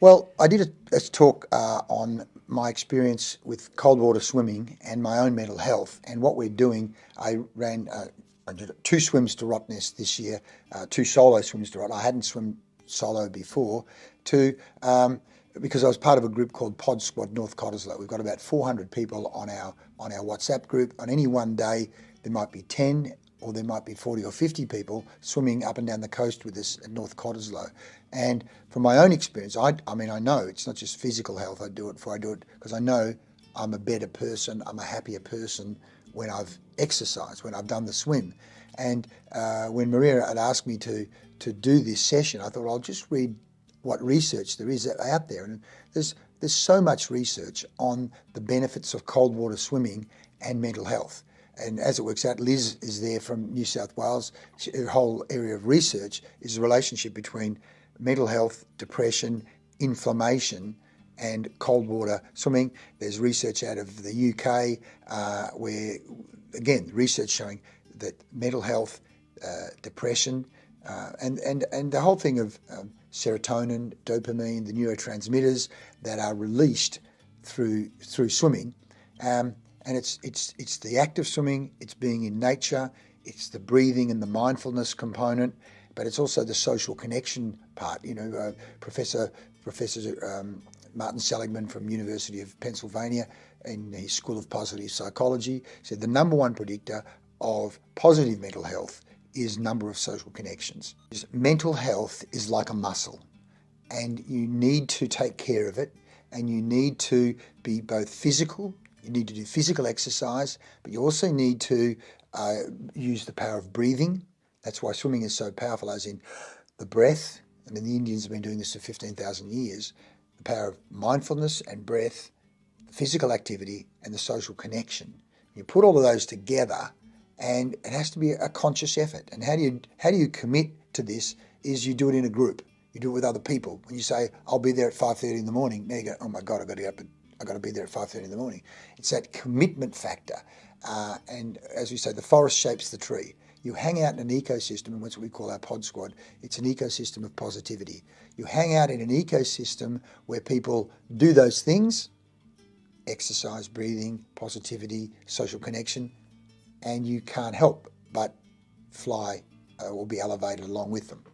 Well, I did a talk on my experience with cold water swimming and my own mental health. And what we're doing, I did two swims to Rottnest this year, two solo swims to Rottnest. I hadn't swum solo before, to because I was part of a group called Pod Squad North Cottesloe. We've got about 400 people on our WhatsApp group. On any one day, there might be 10 or there might be 40 or 50 people swimming up and down the coast with us at North Cottesloe. And from my own experience, I mean, I know it's not just physical health I do it for, I do it because I know I'm a better person, I'm a happier person when I've exercised, when I've done the swim. And when Maria had asked me to do this session, I thought, I'll just read what research there is out there. And there's so much research on the benefits of cold water swimming and mental health. And as it works out, Liz is there from New South Wales. Her whole area of research is the relationship between mental health, depression, inflammation, and cold water swimming. There's research out of the UK where, again, research showing that mental health, depression, and the whole thing of serotonin, dopamine, the neurotransmitters that are released through swimming. And it's the act of swimming, it's being in nature, it's the breathing and the mindfulness component, but it's also the social connection part. You know, Professor Martin Seligman from University of Pennsylvania in his School of Positive Psychology said the number one predictor of positive mental health is number of social connections. Mental health is like a muscle, and you need to take care of it, and you need to be both physical. You need to do physical exercise, but you also need to use the power of breathing. That's why swimming is so powerful, as in the breath. I mean, the Indians have been doing this for 15,000 years. The power of mindfulness and breath, physical activity, and the social connection. You put all of those together, and it has to be a conscious effort. And how do you commit to this? Is you do it in a group. You do it with other people. When you say, I'll be there at 5:30 in the morning, now you go, oh my God, I've got to be there at 5:30 in the morning. It's that commitment factor. And as we say, the forest shapes the tree. You hang out in an ecosystem, and that's what we call our pod squad. It's an ecosystem of positivity. You hang out in an ecosystem where people do those things, exercise, breathing, positivity, social connection, and you can't help but fly or be elevated along with them.